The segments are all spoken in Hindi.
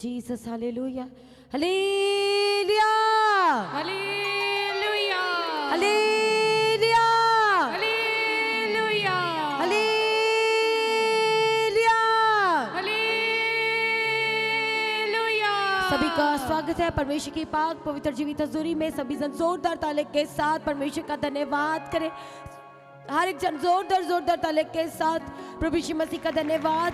Jesus, hallelujah. Hallelujah. Hallelujah. Hallelujah. Hallelujah. Hallelujah. Hallelujah. सभी का स्वागत है परमेश्वर की पाक पवित्र जीवित हजूरी में। सभी जन जोरदार ताले के साथ परमेश्वर का धन्यवाद करें। हर एक जन जोरदार ताले के साथ प्रभु यीशु मसीह का धन्यवाद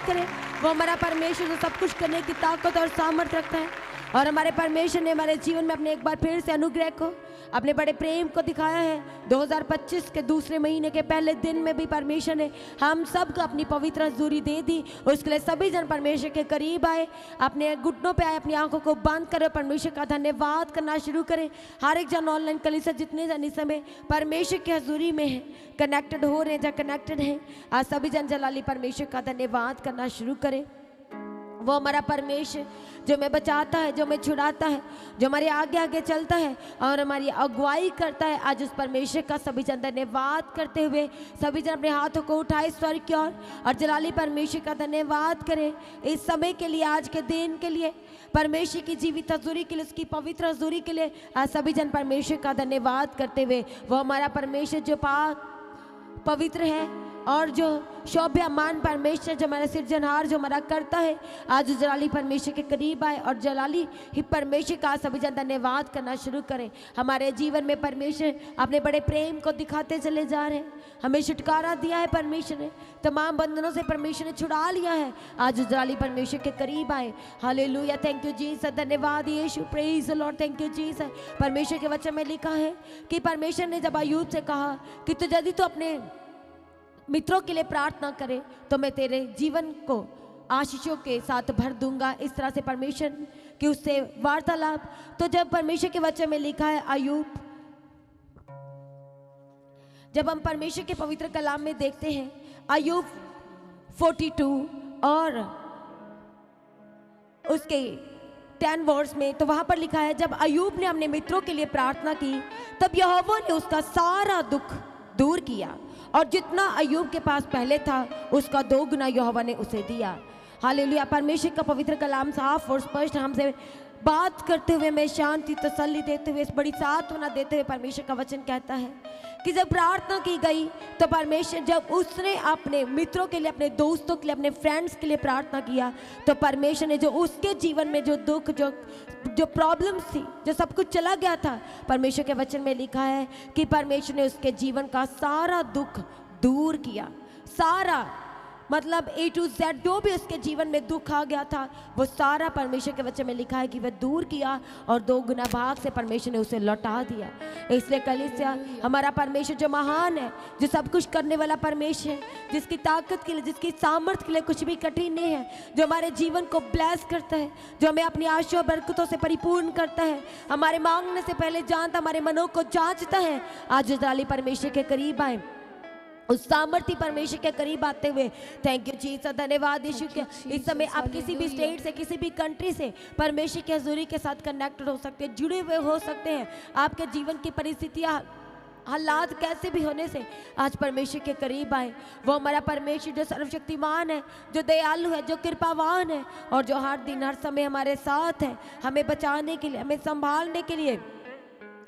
करें। वो हमारा परमेश्वर जो सब कुछ करने की ताकत और सामर्थ्य रखता है, और हमारे परमेश्वर ने हमारे जीवन में अपने एक बार फिर से अनुग्रह को, अपने बड़े प्रेम को दिखाया है। 2025 के दूसरे महीने के पहले दिन में भी परमेश्वर ने हम सबको अपनी पवित्र हजूरी दे दी। उसके लिए सभी जन परमेश्वर के करीब आए, अपने घुटनों पे आए, अपनी आंखों को बंद करें, परमेश्वर का धन्यवाद करना शुरू करें। हर एक जन ऑनलाइन कलीसिया जितने जन इस समय परमेश्वर की हजूरी में है, कनेक्टेड हो रहे हैं, जहाँ कनेक्टेड हैं, आज सभी जन जलाली परमेश्वर का धन्यवाद करना शुरू करें। वो हमारा परमेश्वर जो हमें बचाता है, जो हमें छुड़ाता है, जो हमारे आगे आगे चलता है और हमारी अगुवाई करता है। आज उस परमेश्वर का सभी जन धन्यवाद करते हुए सभी जन अपने हाथों को उठाए स्वर्ग की ओर और जलाली परमेश्वर का धन्यवाद करें इस समय के लिए, आज के दिन के लिए, परमेश्वर की जीवित हजूरी के लिए, उसकी पवित्र हजूरी के लिए। आज सभी जन परमेश्वर का धन्यवाद करते हुए वो हमारा परमेश्वर जो पाक पवित्र है और जो शोभ्यमान परमेश्वर, जो हमारा सिरजनहार, जो हमारा करता है, आज जलाली परमेश्वर के करीब आए और जलाली ही परमेश्वर का सभी जन धन्यवाद करना शुरू करें। हमारे जीवन में परमेश्वर अपने बड़े प्रेम को दिखाते चले जा रहे हैं। हमें छुटकारा दिया है परमेश्वर ने, तमाम बंधनों से परमेश्वर ने छुड़ा लिया है। आज जलाली परमेश्वर के करीब आए। हालेलुया, थैंक यू जीसस, धन्यवाद यीशु, praise the Lord, thank you Jesus. परमेश्वर के वचन में लिखा है कि परमेश्वर ने जब अय्यूब से कहा कि तू यदि तो अपने मित्रों के लिए प्रार्थना करे तो मैं तेरे जीवन को आशीषों के साथ भर दूंगा। इस तरह से परमेश्वर की उससे वार्तालाप। तो जब परमेश्वर के वचन में लिखा है अय्यूब, जब हम परमेश्वर के पवित्र कलाम में देखते हैं अय्यूब 42 और उसके 10 वर्स में, तो वहां पर लिखा है जब अय्यूब ने अपने मित्रों के लिए प्रार्थना की तब यहोवा ने उसका सारा दुख दूर किया और जितना अय्यूब के पास पहले था उसका 2 गुना यहोवा ने उसे दिया। हालेलुया, परमेश्वर का पवित्र कलाम साफ और स्पष्ट हमसे बात करते हुए, में शांति तसल्ली देते हुए, इस बड़ी सांत्वना देते हुए परमेश्वर का वचन कहता है कि जब प्रार्थना की गई तो परमेश्वर, जब उसने अपने मित्रों के लिए, अपने दोस्तों के लिए, अपने फ्रेंड्स के लिए प्रार्थना किया तो परमेश्वर ने जो उसके जीवन में जो दुख, जो प्रॉब्लम्स थी, जो सब कुछ चला गया था, परमेश्वर के वचन में लिखा है कि परमेश्वर ने उसके जीवन का सारा दुख दूर किया। सारा मतलब A to Z जो भी उसके जीवन में दुख आ गया था वो सारा परमेश्वर के वचन में लिखा है कि वह दूर किया और 2 गुना भाग से परमेश्वर ने उसे लौटा दिया। इसलिए कलीसिया, हमारा परमेश्वर जो महान है, जो सब कुछ करने वाला परमेश्वर है, जिसकी ताकत के लिए, जिसकी सामर्थ्य के लिए कुछ भी कठिन नहीं है, जो हमारे जीवन को ब्लेस करता है, जो हमें अपनी आशीष और बरकतों से परिपूर्ण करता है, हमारे मांगने से पहले जानता, हमारे मनों को जांचता है। आज जलाली परमेश्वर के करीब आए, उस सामर्थ्य परमेश्वर के करीब आते हुए थैंक यू जीसस, धन्यवाद यीशु के। इस समय आप किसी भी स्टेट से, किसी भी कंट्री से परमेश्वर की हजूरी के साथ कनेक्टेड हो सकते हैं, जुड़े हुए हो सकते हैं। आपके जीवन की परिस्थितियाँ, हालात कैसे भी होने से आज परमेश्वर के करीब आए। वो हमारा परमेश्वर जो सर्वशक्तिमान है, जो दयालु है, जो कृपावान है और जो हर दिन हर समय हमारे साथ है, हमें बचाने के लिए, हमें संभालने के लिए,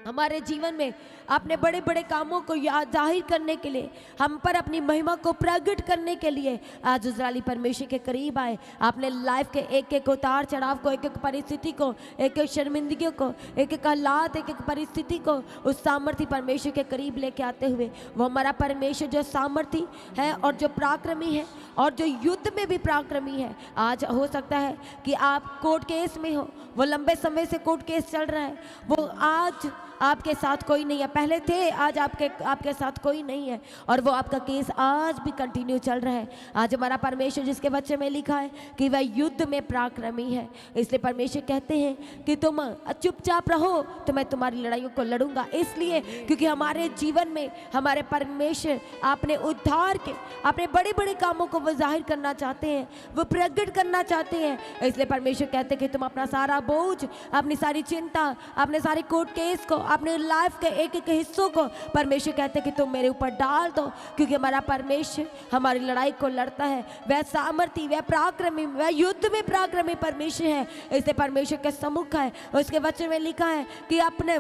हमारे जीवन में अपने बड़े बड़े कामों को जाहिर करने के लिए, हम पर अपनी महिमा को प्रकट करने के लिए आज इज़राइली परमेश्वर के करीब आए। आपने लाइफ के एक एक उतार चढ़ाव को, एक एक परिस्थिति को, एक एक शर्मिंदगी को, एक एक हालात, एक एक परिस्थिति को उस सामर्थ्य परमेश्वर के करीब लेके आते हुए, वो हमारा परमेश्वर जो सामर्थ्य है और जो पराक्रमी है और जो युद्ध में भी पराक्रमी है। आज हो सकता है कि आप कोर्ट केस में हो, वो लंबे समय से कोर्ट केस चल रहा है, वो आज आपके साथ कोई नहीं है, पहले थे, आज आपके साथ कोई नहीं है और वो आपका केस आज भी कंटिन्यू चल रहा है। आज हमारा परमेश्वर जिसके वचन में लिखा है कि वह युद्ध में पराक्रमी है, इसलिए परमेश्वर कहते हैं कि तुम चुपचाप रहो तो मैं तुम्हारी लड़ाइयों को लड़ूंगा। इसलिए क्योंकि हमारे जीवन में हमारे परमेश्वर अपने उद्धार के, अपने बड़े बड़े कामों को वो जाहिर करना चाहते हैं, वो प्रकट करना चाहते हैं। इसलिए परमेश्वर कहते हैं कि तुम अपना सारा बोझ, अपनी सारी चिंता, अपने सारे कोर्ट केस को, अपने लाइफ के एक एक हिस्सों को परमेश्वर कहते हैं कि तुम मेरे ऊपर डाल दो, क्योंकि हमारा परमेश्वर हमारी लड़ाई को लड़ता है। वह सामर्थी, वह पराक्रमी, वह युद्ध में पराक्रमी परमेश्वर है। इसलिए परमेश्वर के सम्मुख है, उसके वचन में लिखा है कि अपने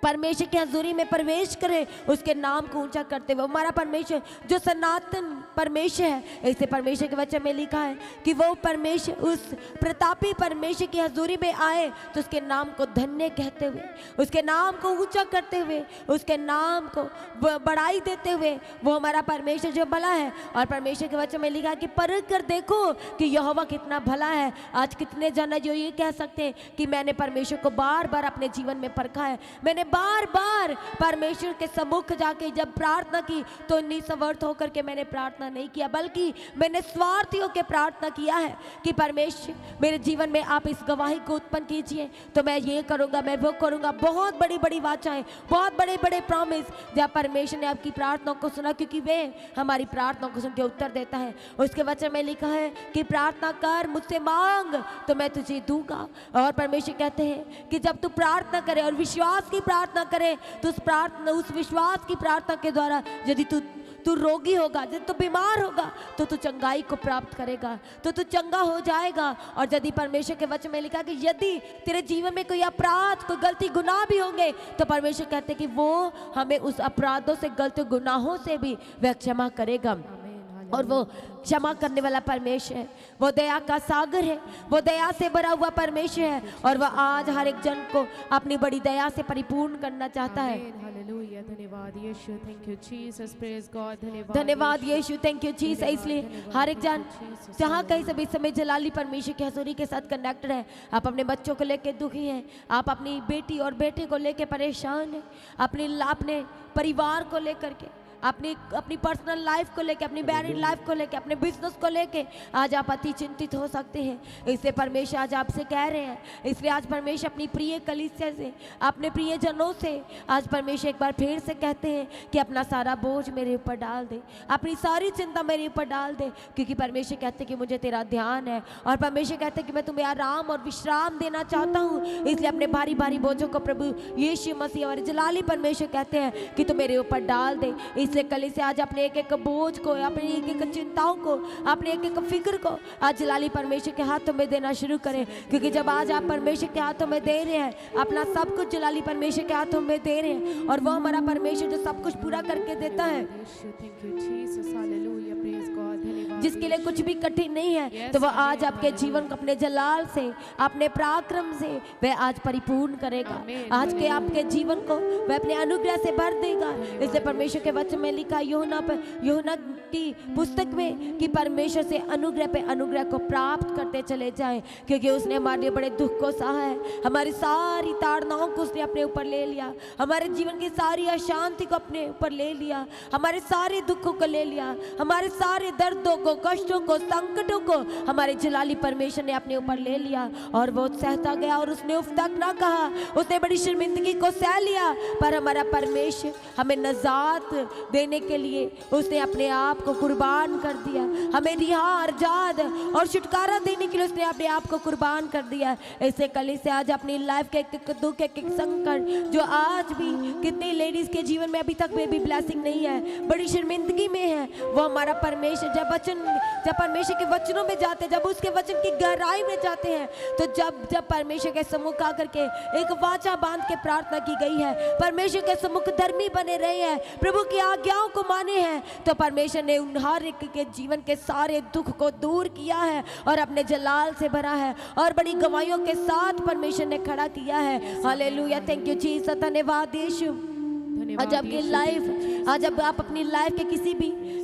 परमेश्वर की हजूरी में प्रवेश करे, उसके नाम को ऊंचा करते हुए। हमारा परमेश्वर जो सनातन परमेश्वर है, ऐसे परमेश्वर के वचन में लिखा है कि वो परमेश्वर उस प्रतापी परमेश्वर की हजूरी में आए तो उसके नाम को धन्य कहते हुए, उसके नाम को ऊंचा करते हुए, उसके नाम को बढ़ाई देते हुए, वो हमारा परमेश्वर जो भला है। और परमेश्वर के वचन में लिखा है कि परख कर देखो कि यहोवा कितना भला है। आज कितने जन है जो ये कह सकते हैं कि मैंने परमेश्वर को बार बार अपने जीवन में परखा है, मैंने बार बार परमेश्वर के सम्मुख जाके जब प्रार्थना की तो निस्वार्थ होकर के मैंने प्रार्थना नहीं किया, बल्कि मैंने स्वार्थी होकर प्रार्थना किया है कि परमेश्वर मेरे जीवन में आप इस गवाही को उत्पन्न कीजिए, तो मैं ये करूंगा, मैं वो करूंगा। बहुत बड़ी बड़ी वाचाएं, बहुत बड़े बड़े प्रॉमिस, जब परमेश्वर ने आपकी प्रार्थना को सुना, क्योंकि वे हमारी प्रार्थना को सुन के उत्तर देता है। उसके वचन में लिखा है कि प्रार्थना कर, मुझसे मांग तो मैं तुझे दूंगा। और परमेश्वर कहते हैं कि जब तू प्रार्थना करे और विश्वास की प्रार्थना करे तो उस विश्वास की प्रार्थना के द्वारा यदि तू रोगी होगा, यदि तू बीमार होगा तो तू चंगाई को प्राप्त करेगा, तो तू चंगा हो जाएगा। और यदि परमेश्वर के वचन में लिखा कि यदि तेरे जीवन में कोई अपराध, कोई गलती, गुनाह भी होंगे तो परमेश्वर कहते हैं कि वो हमें उस अपराधों से, गलती, गुनाहों से भी वह क्षमा करेगा। और वो क्षमा करने वाला परमेश्वर है, वो दया का सागर है, वो दया से भरा हुआ परमेश्वर है। और वह आज हर एक जन को अपनी बड़ी दया से परिपूर्ण करना चाहता है। हालेलुया, धन्यवाद यीशु, thank you Jesus, praise God, धन्यवाद यीशु, थैंक यू जीसस। इसलिए हर एक जन जहाँ कहीं सभी समय जलाली परमेश्वर की हजूरी के साथ कनेक्टेड है। आप अपने बच्चों को लेकर दुखी हैं, आप अपनी बेटी और बेटे को लेकर परेशान हैं, अपने परिवार को लेकर के, अपनी पर्सनल लाइफ को लेके, अपनी मैरिड लाइफ को लेके, अपने बिजनेस को लेके आज आप अति चिंतित हो सकते हैं। इसलिए परमेश्वर आज आपसे कह रहे हैं, इसलिए आज परमेश्वर अपनी प्रिय कलीसिया से, अपने प्रिय जनों से आज परमेश्वर एक बार फिर से कहते हैं कि अपना सारा बोझ मेरे ऊपर डाल दे, अपनी सारी चिंता मेरे ऊपर डाल दे, क्योंकि परमेश्वर कहते हैं कि मुझे तेरा ध्यान है। और परमेश्वर कहते हैं कि मैं तुम्हें आराम और विश्राम देना चाहता हूँ। इसलिए अपने भारी भारी बोझों को प्रभु यीशु मसीह और जलाली परमेश्वर कहते हैं कि तुम मेरे ऊपर डाल दे। इसलिए कली से आज अपने एक एक बोझ को, अपनी एक एक चिंताओं को, अपने एक एक फिक्र को आज जलाली परमेश्वर के हाथों में देना शुरू करें, क्योंकि जब आज आप परमेश्वर के हाथों में दे रहे हैं, अपना सब कुछ जलाली परमेश्वर के हाथों में दे रहे हैं, और वो हमारा परमेश्वर जो सब कुछ पूरा करके देता है, जिसके लिए कुछ भी कठिन नहीं है, तो वह आज आपके जीवन को अपने जलाल से, अपने पराक्रम से वह आज परिपूर्ण करेगा। आज के आपके जीवन को वह अपने अनुग्रह से भर देगा। इसलिए परमेश्वर के वचन में लिखा यूहन्ना की पुस्तक में कि परमेश्वर से अनुग्रह पे अनुग्रह को प्राप्त करते चले जाएं, क्योंकि उसने हमारे लिए बड़े दुख को सहा है, हमारी सारी ताड़नाओं को उसने अपने ऊपर ले लिया, हमारे जीवन की सारी अशांति को अपने ऊपर ले लिया, हमारे सारे दुखों को ले लिया, हमारे सारे दर्दों को, कष्टों को, संकटों को हमारे जलाली परमेश्वर ने अपने ऊपर ले लिया। और वो सहता गया और उसने उफ तक ना कहा, उसने बड़ी शर्मिंदगी को सह लिया, पर हमारा परमेश्वर हमें नजात देने के लिए उसने अपने आप को कुर्बान कर दिया, हमें रिहा, आजाद और छुटकारा देने के लिए उसने अपने आप को कुर्बान कर दिया। ऐसे कली से आज अपनी लाइफ के एक दुख, एक संकट जो आज भी कितनी लेडीज के जीवन में अभी तक बेबी ब्लेसिंग नहीं है, बड़ी शर्मिंदगी में है, वो हमारा परमेश्वर जब परमेश्वर के वचनों में जाते हैं, जब उसके वचन की गहराई में जाते हैं, तो जब परमेश्वर के सम्मुख आकर के एक वाचा बांध के प्रार्थना की गई है, परमेश्वर के सम्मुख धर्मी बने रहे हैं, प्रभु की आज्ञाओं को माने हैं, तो परमेश्वर ने उन हर एक के जीवन के सारे दुख को दूर किया है और अपने जलाल से भरा है और बड़ी गवाहियों के साथ परमेश्वर ने खड़ा किया है। हालेलुया, थैंक यू जीसस, धन्यवाद यीशु। आज आपकी लाइफ, आज अब आप अपनी लाइफ के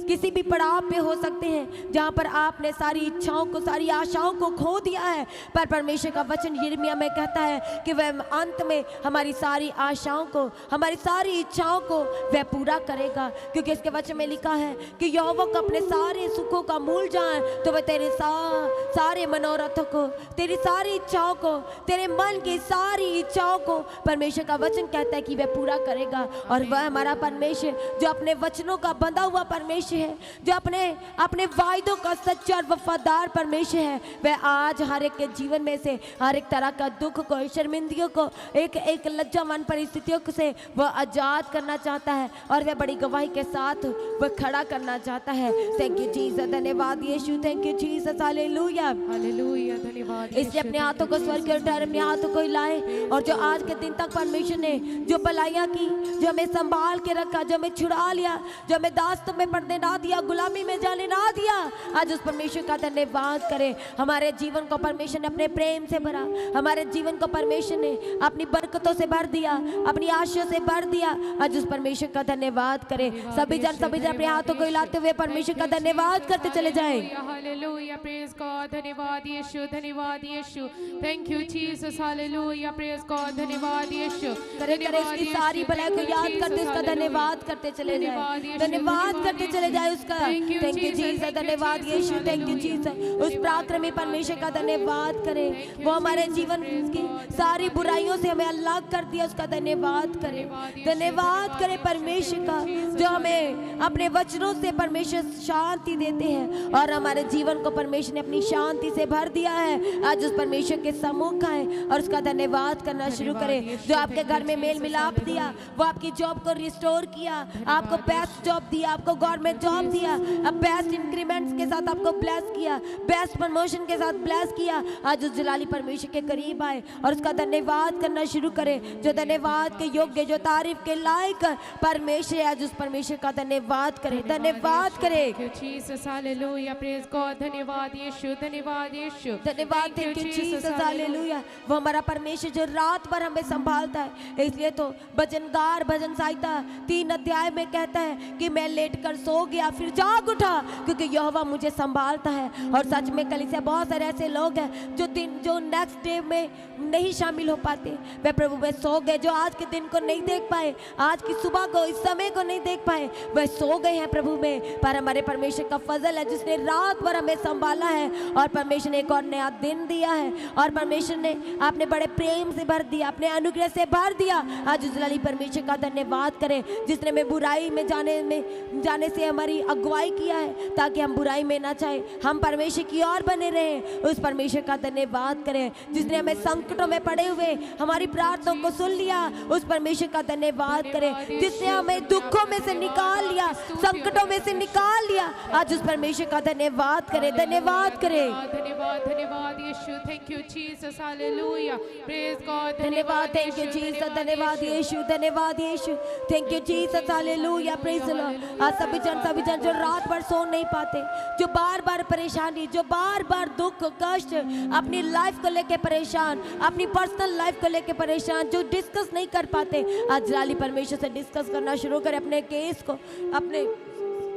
किसी भी पड़ाव पे हो सकते हैं जहाँ पर आपने सारी इच्छाओं को, सारी आशाओं को खो दिया है, पर परमेश्वर का वचन यिर्मयाह में कहता है कि वह अंत में हमारी सारी आशाओं को, हमारी सारी इच्छाओं को वह पूरा करेगा, क्योंकि इसके वचन में लिखा है कि यहोवा को अपने सारे सुखों का मूल जान, तो वह तेरे सारे मनोरथों को, तेरी सारी इच्छाओं को, तेरे मन की सारी इच्छाओं को परमेश्वर का वचन कहता है कि वह पूरा करेगा। और वह हमारा परमेश्वर जो अपने वचनों का बंधा हुआ परमेश्वर है, जो अपने वायदों का सच्चा और वफादार परमेश्वर है, वह आज हर एक के जीवन में से हर एक तरह का दुख को, शर्मिंदगियों को, एक लज्जावान परिस्थितियों से वह आजाद करना चाहता है और वह बड़ी गवाही के साथ वह खड़ा करना चाहता है। थैंक यू जीसस, धन्यवाद यीशु, thank you Jesus, hallelujah. Hallelujah, धन्यवाद इसलिए अपने हाथों को स्वर्ग की ओर उठाए, अपने हाथों को हिलाए और जो आज के दिन तक परमेश्वर ने जो भलाइयाँ की, जो हमें संभाल के रखा, जो हमें छुड़ा लिया, जो हमें दास्तों में पड़ने ना दिया, गुलामी में जाने ना दिया, आज उस परमेश्वर का धन्यवाद करें। हमारे जीवन को परमेश्वर ने अपने प्रेम से भरा, हमारे जीवन को परमेश्वर ने अपनी बरकतों से भर दिया, अपनी आशीषों से भर दिया। आज उस परमेश्वर का धन्यवाद करें। सभी जन अपने हाथों को हिलाते हुए परमेश्वर का धन्यवाद करते चले जाएं। हालेलुया, प्रेज गॉड, धन्यवाद यीशु, धन्यवाद यीशु, thank you Jesus, hallelujah, praise God, धन्यवाद यीशु। करे इसकी सारी भलाई को याद करते उसका धन्यवाद करते चले जाए, धन्यवाद करते चले जाए उसका। थैंक यू जीसस, धन्यवाद यीशु, थैंक यू जीसस। उस पराक्रमी परमेश्वर का धन्यवाद करें, वो हमारे जीवन की सारी बुराइयों से हमें अलग कर दिया, उसका धन्यवाद करें। धन्यवाद करें परमेश्वर का जो हमें अपने वचनों से परमेश्वर शांति देते हैं और हमारे जीवन को परमेश्वर ने अपनी शांति से भर दिया है। आज उस परमेश्वर के सम्मुख आए और उसका धन्यवाद करना शुरू करें। जो आपके घर में मेल मिलाप दिया, वो आपकी जॉब को रिस्टोर किया, आपको बेस्ट जॉब दिया, आपको गवर्नमेंट जॉब दिया, अब बेस्ट इंक्रीमेंट्स के साथ आपको ब्लेस किया, बेस्ट प्रमोशन के साथ ब्लेस किया। आज उस जलाली परमेश्वर के करीब आए और उसका धन्यवाद करना शुरू करें। जो धन्यवाद के योग्य, जो तारीफ के लायक परमेश्वर है, आज उस परमेश्वर का धन्यवाद करें, धन्यवाद करें। जीसस, हालेलुया, प्रेज गॉड, धन्यवाद यीशु, धन्यवाद यीशु, धन्यवाद, थैंक यू जीसस, हालेलुया। वो हमारा परमेश्वर जो रात भर हमें संभालता है। इसलिए तो भजनगार भजन संहिता 3 अध्याय में कहता है कि मैं लेटकर सो गया फिर जाग उठा क्योंकि यहोवा मुझे संभालता है। और सच में कलीसिया बहुत सारे ऐसे लोग हैं जो नेक्स्ट डे में नहीं शामिल हो पाते, वे प्रभु में सो गए, जो आज के दिन को नहीं देख पाए, आज की सुबह को, इस समय को नहीं देख पाए, वह सो गए हैं प्रभु में। पर हमारे परमेश्वर का फजल है जिसने रात भर हमें संभाला है और परमेश्वर ने एक और नया दिन दिया है और परमेश्वर ने आपने बड़े प्रेम से भर दिया, अपने अनुग्रह से भर दिया। आज उस जलाली परमेश्वर का धन्यवाद करें जिसने हमें बुराई में जाने से हमारी अगुवाई किया है ताकि हम बुराई में ना चाहे, हम परमेश्वर की ओर बने रहें। उस परमेश्वर का धन्यवाद करें जिसने हमें संकटों में पड़े हुए हमारी प्रार्थनाओं को सुन लिया। उस परमेश्वर का धन्यवाद करें जिसने हमें दुखों में से निकाल लिया, संकटों में से निकाल लिया। आज उस परमेश्वर का धन्यवाद करें, धन्यवाद करें। धन्यवाद, धन्यवाद यीशु, thank you Jesus, hallelujah, praise God, धन्यवाद, थैंक यू जीसस, धन्यवाद यीशु, धन्यवाद यीशु, thank you Jesus, hallelujah, praise the Lord. आज सभी जन जो रात भर सो नहीं पाते, जो बार बार परेशानी, जो बार बार दुख कष्ट, अपनी लाइफ को लेके परेशान, अपनी पर्सनल लाइफ को लेके परेशान, जो डिस्कस नहीं कर पाते, आज जलाली परमेश्वर से डिस्कस करना शुरू करें। अपने केस को,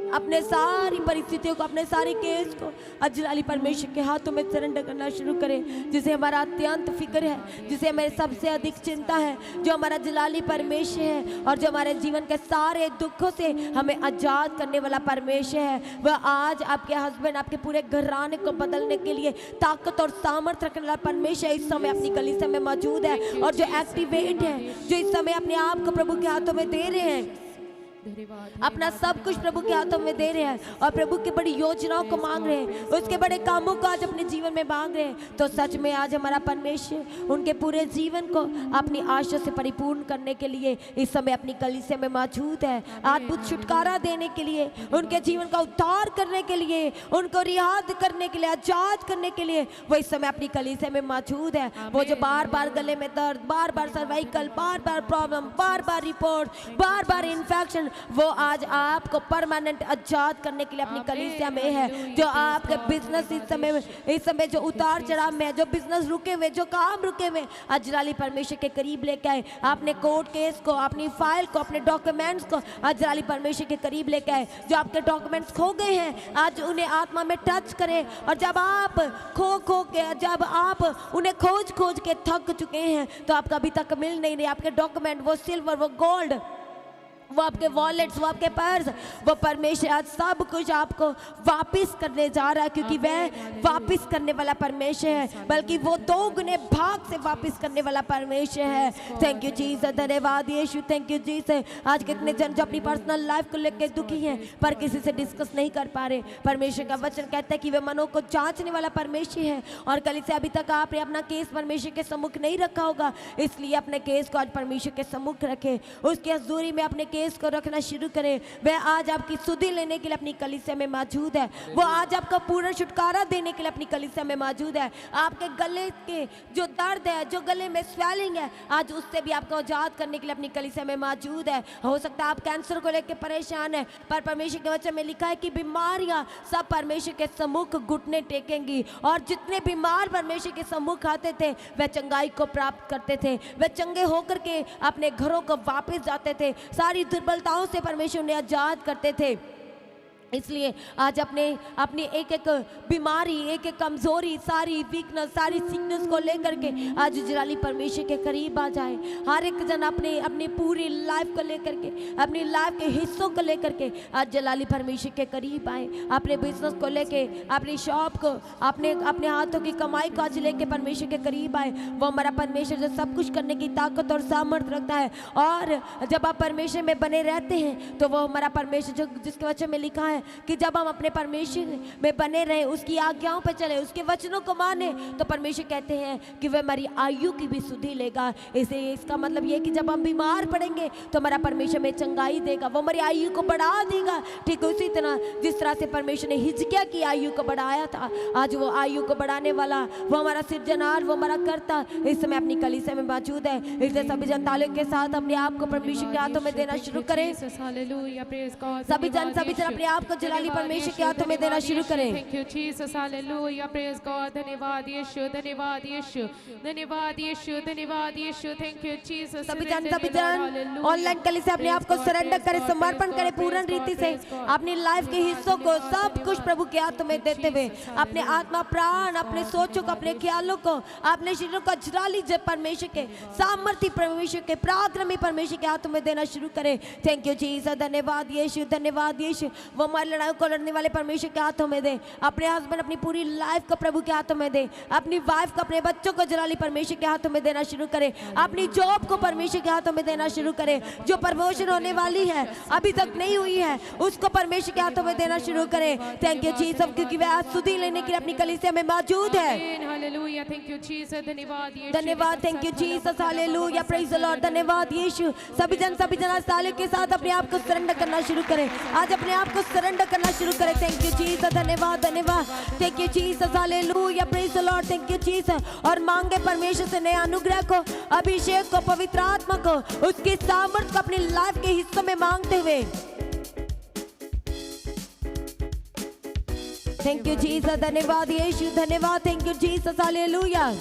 अपने सारी परिस्थितियों को, अपने सारे केस को आज जलाली परमेश्वर के हाथों में सरेंडर करना शुरू करें। जिसे हमारा अत्यंत फिक्र है, जिसे हमें सबसे अधिक चिंता है, जो हमारा जलाली परमेश्वर है और जो हमारे जीवन के सारे दुखों से हमें आजाद करने वाला परमेश्वर है, वह आज आपके हस्बैंड, आपके पूरे घराने को बदलने के लिए ताकत और सामर्थ्य रखने वाला परमेश्वर इस समय अपनी कलीसिया में मौजूद है और जो एक्टिवेट है, जो इस समय अपने आप को प्रभु के हाथों में दे रहे हैं, अपना सब कुछ प्रभु के हाथों में दे रहे हैं और प्रभु की बड़ी योजनाओं को मांग रहे हैं, उसके बड़े कामों को आज अपने जीवन में मांग रहे हैं। तो सच में आज हमारा परमेश्वर उनके पूरे जीवन को अपनी आशा से परिपूर्ण करने के लिए इस समय अपनी कलीसिया में मौजूद है। अद्भुत छुटकारा देने के लिए, उनके जीवन का उद्धार करने के लिए, उनको रिहाई करने के लिए, आजाद करने के लिए वो इस समय अपनी कलीसिया में मौजूद है। वो जो बार बार गले में दर्द, बार बार सर्वाइकल, बार बार प्रॉब्लम, बार बार रिपोर्ट, बार बार इन्फेक्शन, वो आज आपको परमानेंट आजाद करने के लिए अपनी कलीसिया में है। जो आपके बिजनेस इस समय जो उतार चढ़ाव में है, जो बिजनेस रुके हुए, जो काम रुके हुए, आज जलाली परमेश्वर के करीब लेके आए। आपने कोर्ट केस को, अपनी फाइल को, अपने डॉक्यूमेंट्स को आज जलाली परमेश्वर के करीब लेके आए। जो आपके डॉक्यूमेंट्स खो गए हैं, आज उन्हें आत्मा में टच करें। और जब आप जब आप उन्हें खोज के थक चुके हैं तो आपका अभी तक मिल नहीं रहे आपके डॉक्यूमेंट, वो सिल्वर, वो गोल्ड, वो आपके वॉलेट्स, वो आपके पर्स, वो परमेश्वर आज सब कुछ आपको वापस करने जा रहा है, क्योंकि वह वापस करने वाला परमेश्वर है, बल्कि वो 2 गुने भाग से वापस करने वाला परमेश्वर है। थैंक यू जीसस, धन्यवाद यीशु, थैंक यू जीसस। आज कितने जन जो अपनी पर्सनल लाइफ को लेकर दुखी हैं पर किसी से डिस्कस नहीं कर पा रहे। परमेश्वर का वचन कहता है कि वह मनों को जांचने वाला परमेश्वर है, और कल से अभी तक आपने अपना केस परमेश्वर के सम्मुख नहीं रखा होगा, इसलिए अपने केस को आज परमेश्वर के सम्मुख रखें, उसकी हजूरी में अपने केस को रखना शुरू करें। वह आज आपकी सुधि लेने के लिए अपनी कलीसिया में मौजूद है, वो आज आपका पूर्ण छुटकारा देने के लिए अपनी कलीसिया में मौजूद है। आपके गले के जो दर्द है, जो गले में स्वेलिंग है, आज उससे भी आपको आजाद करने के लिए अपनी कलीसिया में मौजूद है। हो सकता है आप कैंसर को लेकर परेशान है, पर परमेश्वर के वचन में लिखा है कि बीमारियां सब परमेश्वर के सम्मुख घुटने टेकेंगी, और जितने बीमार परमेश्वर के सम्मुख आते थे वह चंगाई को प्राप्त करते थे, वह चंगे होकर के अपने घरों को वापस जाते थे, सारी दुर्बलताओं से परमेश्वर उन्हें आजाद करते थे। इसलिए आज अपनी एक एक बीमारी, एक एक कमजोरी, सारी वीकनेस, सारी सिकनेस को लेकर के आज जलाली परमेश्वर के करीब आ जाए। हर एक जन अपनी पूरी लाइफ को लेकर के, अपनी लाइफ के हिस्सों को लेकर के आज जलाली परमेश्वर के करीब आए। अपने बिजनेस को लेके, अपनी शॉप को, अपने हाथों की कमाई को आज लेके परमेश्वर के करीब आए। वो हमारा परमेश्वर जो सब कुछ करने की ताकत और सामर्थ्य रखता है, और जब आप परमेश्वर में बने रहते हैं तो वो हमारा परमेश्वर जो जिसके वचन में लिखा है कि जब हम अपने परमेश्वर में बने रहे, उसकी आज्ञाओं पर चले, उसके वचनों को माने, तो परमेश्वर कहते हैं कि वह हमारी आयु की भी सुधि लेगा। इसलिए इसका मतलब ये कि जब हम बीमार पड़ेंगे तो हमारा परमेश्वर में चंगाई देगा, वो हमारी आयु को बढ़ा देगा। ठीक उसी तरह जिस तरह से परमेश्वर ने हिजकिय्याह की आयु को बढ़ाया था, आज वो आयु को बढ़ाने वाला, वो हमारा सृजनहार, वो हमारा कर्ता इस समय अपनी कलीसिया में मौजूद है। इसलिए सभी जन तालियों के साथ अपने आप को परमेश्वर के हाथों में देना शुरू करें। सभी जन अपने आप को जलाली परमेश्वर के हाथों में देना शुरू करें। Thank you Jesus, hallelujah, praise God, धन्यवाद यीशु, धन्यवाद यीशु, धन्यवाद यीशु, धन्यवाद यीशु, थैंक यू जीसस। सभी जन ऑनलाइन कलीसिया अपने आप को सरेंडर करें, समर्पण करें पूर्ण रीति से, अपनी लाइफ के हिस्सों को सब कुछ प्रभु के हाथों में देते हुए, अपने आत्मा, प्राण, अपने सोचों को, अपने ख्यालों को, अपने शरीरों को जलाली जब परमेश्वर के सामर्थ्य, परमेश्वर के पराक्रमी परमेश्वर के हाथों में देना शुरू करें। थैंक यू जीसस, धन्यवाद यीशु, धन्यवाद यीशु। वो हमारी लड़ाई को लड़ने वाले परमेश्वर के हाथों में दे, अपने हस्बैंड, अपनी पूरी लाइफ को प्रभु के हाथों में दे, अपनी वाइफ को, अपने बच्चों को जलाली परमेश्वर के हाथों में देना शुरू करें, अपनी जॉब को परमेश्वर के हाथों में देना शुरू करें, जो प्रमोशन होने वाली है अभी तक नहीं हुई है उसको परमेश्वर के हाथों में देना शुरू करें। थैंक यू जीसस, क्योंकि वह आज सुधि लेने के लिए अपनी कलीसिया में मौजूद है। हालेलुया, थैंक यू जीसस, धन्यवाद यीशु, धन्यवाद, thank you Jesus, hallelujah, praise the Lord, धन्यवाद यीशु। सभी जन आज तालियों के साथ अपने आप को सरेंडर करना शुरू करें, आज अपने आप को सरेंडर करना शुरू करें। थैंक यू जीसस, धन्यवाद, धन्यवाद, thank you Jesus, hallelujah, praise the Lord, thank you Jesus. और मांगे परमेश्वर से नए अनुग्रह को, अभिषेक को, पवित्र आत्मा को, उसकी सामर्थ को अपनी लाइफ के हिस्सों में मांगते हुए। थैंक यू जीसस, धन्यवाद यीशु, धन्यवाद, थैंक यू जीसस, हालेलुया,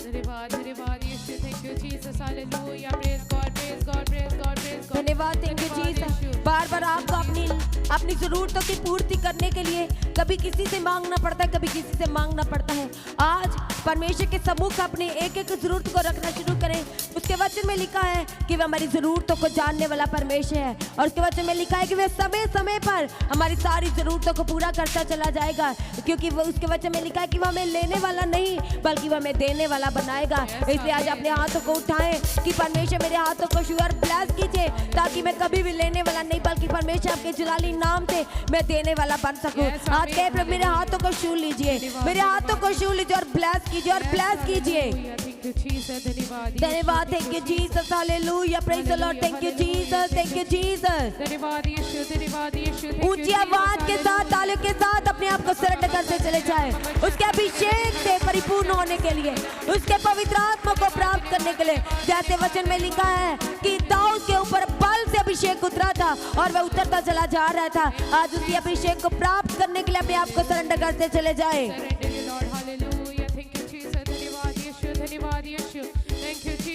धन्यवाद, धन्यवाद यीशु, thank you Jesus, hallelujah, praise God, praise God, praise God, praise God, धन्यवाद, थैंक यू जीसस। बार बार आपको अपनी जरूरतों की पूर्ति करने के लिए कभी किसी से मांगना पड़ता है, कभी किसी से मांगना पड़ता है। आज परमेश्वर के सम्मुख अपनी एक एक जरूरत को रखना शुरू करें। उसके वचन में लिखा है कि वह हमारी जरूरतों को जानने वाला परमेश्वर है, और उसके वचन में लिखा है कि वह समय समय पर हमारी सारी जरूरतों को पूरा करता चला जाएगा, क्योंकि वो उसके वचन में लिखा है कि वह हमें लेने वाला नहीं बल्कि वह हमें देने वाला बनाएगा। इसलिए आज अपने हाथों को उठाएं कि परमेश्वर मेरे हाथों को शुगर ब्लेस कीजिए, ताकि मैं कभी भी लेने वाला नहीं बल्कि परमेश्वर आपके जलाली नाम से मैं देने वाला बन सकूं। आज कहे प्रभु मेरे हाथों को छू लीजिए, मेरे हाथों को छू लीजिए और ब्लेस कीजिए, और ब्लेस कीजिए। धन्यवाद, thank you Jesus, hallelujah, praise the Lord, thank you Jesus, thank you Jesus. धन्यवाद यीशु, धन्यवाद यीशु। ऊंची आवाज के साथ, तालियों के साथ अपने आप को सरेंडर करते चले जाए, उसके अभिषेक से परिपूर्ण होने के लिए, उसके पवित्र आत्मा को प्राप्त करने के लिए। जैसे वचन में लिखा है कि दाऊद के ऊपर बल से अभिषेक उतरा था और वह उतरता चला जा रहा था। आज उसी अभिषेक को प्राप्त करने के लिए अपने आप को सरेंडर करते चले जाए।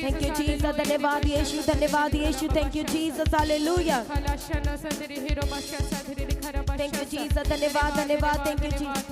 Thank you Jesus, धन्यवाद यीशु, धन्यवाद यीशु, thank you Jesus, hallelujah, thank you Jesus, धन्यवाद, धन्यवाद, thank you Jesus,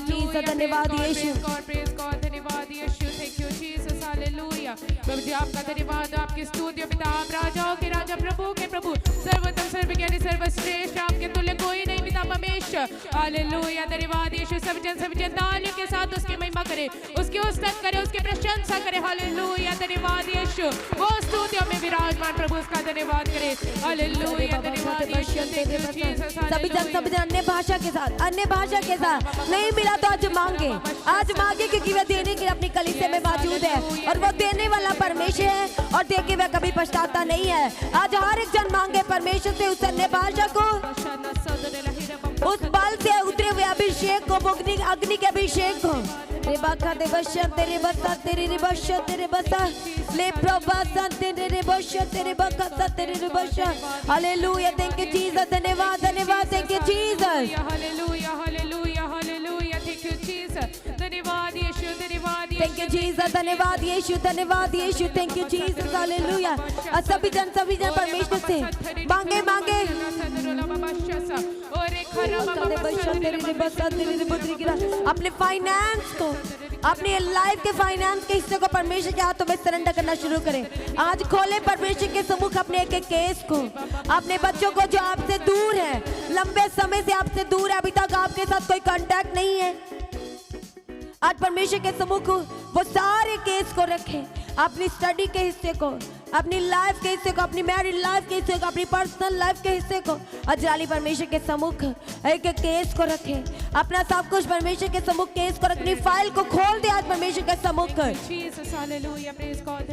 Jesus, धन्यवाद यीशु, praise God, धन्यवाद यीशु, thank you Jesus, hallelujah। Hallelujah. प्रभु जी आपका धन्यवाद, आपकी स्तुति हो पिता। आप राजाओं के राजा, प्रभु के प्रभु, सर्वोत्तम, सर्वज्ञानी, सर्वश्रेष्ठ, आपके तुल्य कोई नहीं पिता परमेश्वर। हालेलुया। धन्यवाद यीशु। सब जन तालियों के साथ उसकी महिमा करे, उसकी उस्तत करे, उसकी प्रशंसा करे। हालेलुया। धन्यवाद यीशु। वो स्तुतियों में विराजमान प्रभु उसका धन्यवाद करे। हालेलुया। धन्यवाद यीशु। Thank you, Jesus. सभी जन अन्य भाषा के साथ नहीं मिला तो आज मांगे क्योंकि वह देने के लिए अपनी कलीसिया में मौजूद है और वो देने वाला परमेश्वर है और दे के वह कभी पछताता नहीं है। आज हर एक जन मांगे परमेश्वर से उस अन्य भाषा को, उस बल से उतरे हुए अभिषेक को, अग्नि के अभिषेक को। रे बाका दे बशा तेरे बसा तेरे रे बशा तेरे बसा ले प्रभा तेरे रे बशा तेरे बका तेरे रे बशा। हालेलुया। Thank you Jesus. धन्यवाद धन्यवाद। Thank you Jesus. Hallelujah hallelujah hallelujah. Thank you Jesus. धन्यवाद यीशु। धन्यवाद यीशु। Thank you Jesus. धन्यवाद यीशु। धन्यवाद यीशु। Thank you Jesus. हालेलुया। सभी जन परमेश्वर से मांगे अपने फाइनेंस को, अपने लाइफ के फाइनेंस के हिस्से को परमेश्वर के हाथों में सरेंडर करना शुरू करें। आज खोले परमेश्वर के सम्मुख अपने एक केस को, अपने बच्चों को जो आपसे दूर है, लंबे समय से आपसे दूर है, अभी तक आपके साथ कोई कांटेक्ट नहीं है। आज परमेश्वर के सम्मुख वो सारे केस को रखें, अपनी स्टडी के हिस्से को, अपनी लाइफ के हिस्से को, अपनी मैरिड लाइफ के हिस्से को, अपनी पर्सनल लाइफ के हिस्से को अजराली परमेश्वर के सम्मुख एक केस को रखें। अपना सब कुछ परमेश्वर के सम्मुख केस को रखनी, फाइल को खोल दे आज परमेश्वर के सम्मुख।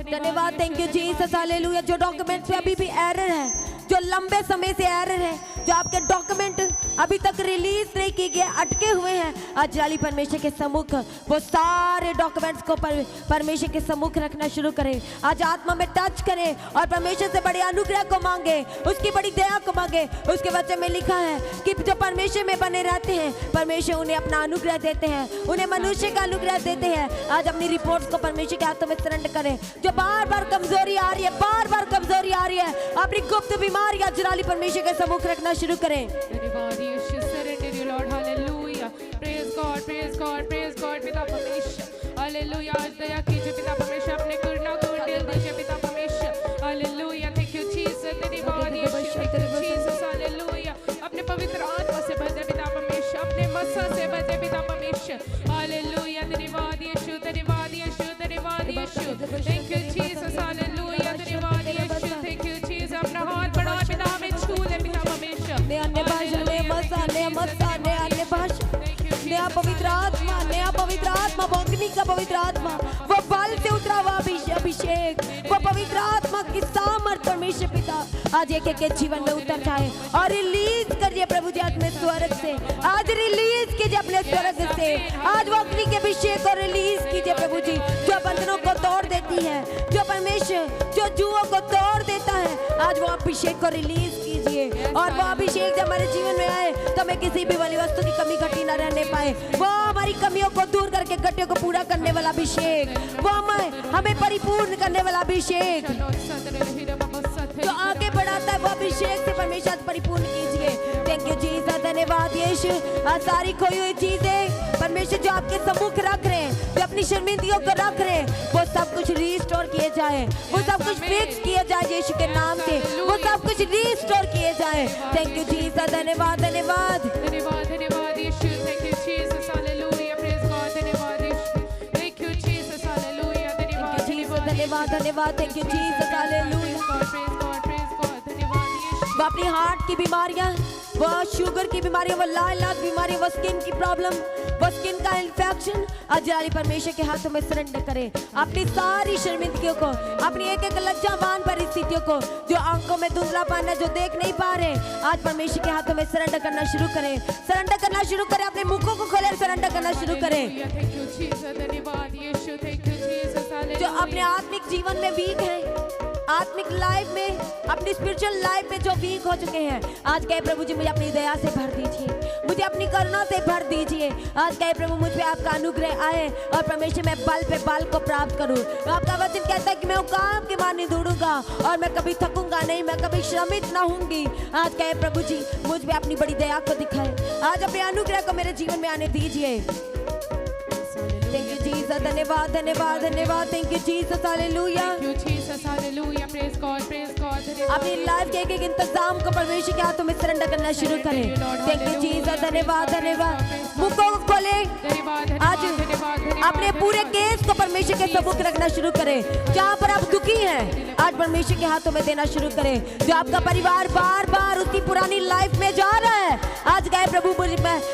धन्यवाद। Thank you Jesus. हालेलुया। जो डॉक्यूमेंट्स में अभी भी एरर है, जो लंबे समय से एरर है, जो आपके डॉक्यूमेंट अभी तक रिलीज नहीं किए गए, अटके हुए हैं, अजराली परमेश्वर के सम्मुख वो सारे डॉक्यूमेंट्स को परमेश्वर के सम्मुख रखना शुरू करें। आज आत्मा में टच करें और परमेश्वर से बड़े अनुग्रह को मांगे, उसकी बड़ी दया को मांगे। उसके वचन में लिखा है कि जो परमेश्वर में बने रहते हैं, परमेश्वर उन्हें अपना अनुग्रह देते हैं, उन्हें मनुष्य का अनुग्रह देते हैं। आज अपनी रिपोर्ट्स को परमेश्वर के हाथों में सरेंडर करें। जो बार बार कमजोरी आ रही है, बार बार कमजोरी आ रही है, अपनी गुप्त बीमारियां अजराली परमेश्वर के सम्मुख रखना शुरू करें। धन्यवाद यीशु। Surrender you Lord. Hallelujah. Praise God, praise God, praise God. पिता परमेश्वर हालेलुया। आज दया कीजिए पिता परमेश्वर, अपने करुणा को दिल दीजिए पिता परमेश्वर। हालेलुया। Thank you Jesus. धन्यवाद यीशु। Thank you Jesus. हालेलुया। अपने पवित्र आत्मा से भर दे पिता परमेश्वर, अपने मस्सा से भर दे पिता परमेश्वर। हालेलुया। धन्यवाद यीशु। धन्यवाद यीशु। धन्यवाद यीशु। Thank you Jesus. हालेलुया। धन्यवाद यीशु। Thank you Jesus. अपना हाथ बढ़ा पिता हमें छू ले पिता परमेश्वर। नया भाषा, नया मस्सा, नया मस्सा, नया भाषा, नया पवित्र आत्मा, वो अग्नि का पवित्र आत्मा, वो बल से उतरा हुआ अभिषेक, वो पवित्र आत्मा की सामर्थ परमेश्वर पिता आज एक के जीवन में उतर जाए और रिलीज करिए प्रभु जी अपने स्वर्ग से। आज रिलीज कीजिए अपने स्वर्ग से। आज वो अग्नि के अभिषेक को रिलीज कीजिए प्रभु जी, जो बंधनों को तोड़ देती है, जो परमेश्वर जो जुओं को तोड़ देता है। आज वो अभिषेक को रिलीज कीजिए और वो अभिषेक जब हमारे जीवन में आए तो हमें किसी भी वाली वस्तु की कमी घटी न रहने पाए। वो हमारी कमियों को दूर करके घटियों को पूरा करने वाला अभिषेक, वो हमें परिपूर्ण करने वाला अभिषेक जो आगे बढ़ाता है, वो अभिषेक से परमेश्वर परिपूर्ण कीजिए। Thank you Jesus. धन्यवाद यीशु। आज सारी खोई हुई चीजें परमेश्वर जो आपके सम्मुख रख रहे हैं, जो अपनी शर्मिंदगियों को रख रहे हैं, वो सब कुछ रिस्टोर किए जाए, वो सब कुछ फिक्स किया जाए यीशु के नाम से, वो सब कुछ रिस्टोर किए जाए। Thank you Jesus. धन्यवाद धन्यवाद धन्यवाद। धन्यवाद यीशु। Thank you Jesus. Hallelujah. Praise God. धन्यवाद यीशु। Thank you Jesus. हालेलुया। धन्यवाद धन्यवाद धन्यवाद। Thank you Jesus. हालेलुया। वो अपनी हार्ट की बीमारियां, वो शुगर की बीमारियां, वो लाल बीमारी, वो स्किन की प्रॉब्लम, वो स्किन का इन्फेक्शन अजराली परमेश्वर के हाथों में सरेंडर करें। अपनी सारी शर्मिंदगियों को, अपनी एक एक लज्जावान परिस्थितियों को, जो आंखों में धुंधलापन है, जो देख नहीं पा रहे, आज परमेश्वर के हाथों में सरेंडर करना शुरू करें। सरेंडर करना शुरू करें। अपने मुखों को खोले, सरेंडर करना शुरू करें। जो अपने आत्मिक जीवन में वीक है, आत्मिक लाइफ में, अपनी स्पिरिचुअल लाइफ में जो वीक हो चुके हैं, आज कहे प्रभु जी मुझे अपनी दया से भर दीजिए, मुझे अपनी करुणा से भर दीजिए। आज कहे प्रभु मुझ पे आपका अनुग्रह आए और परमेश्वर मैं बल पे बल को प्राप्त करूं। आपका वचन कहता है कि मैं काम के माने दौड़ूंगा और मैं कभी थकूंगा नहीं, मैं कभी श्रमित ना होंगी। आज कहे प्रभु जी मुझ पे अपनी बड़ी दया को दिखाए, आज अपने अनुग्रह को मेरे जीवन में आने दीजिए। Thank you Jesus. धन्यवाद धन्यवाद धन्यवाद। Thank you Jesus, hallelujah. Thank you, Jesus. Hallelujah. Praise God. Praise God. धन्यवाद। अपनी लाइफ के एक एक इंतजाम को परमेश्वर के हाथों में सरेंडर करना शुरू करें। थैंक यू जीसस, धन्यवाद धन्यवाद। मुखों को खोले, धन्यवाद आज धन्यवाद धन्यवाद। अपने पूरे केस को परमेश्वर के सम्मुख रखना शुरू करें। जहाँ पर आप दुखी हैं, आज परमेश्वर के हाथों में देना शुरू करें। जो आपका परिवार बार बार उसकी पुरानी लाइफ में जा रहा है, आज गए प्रभु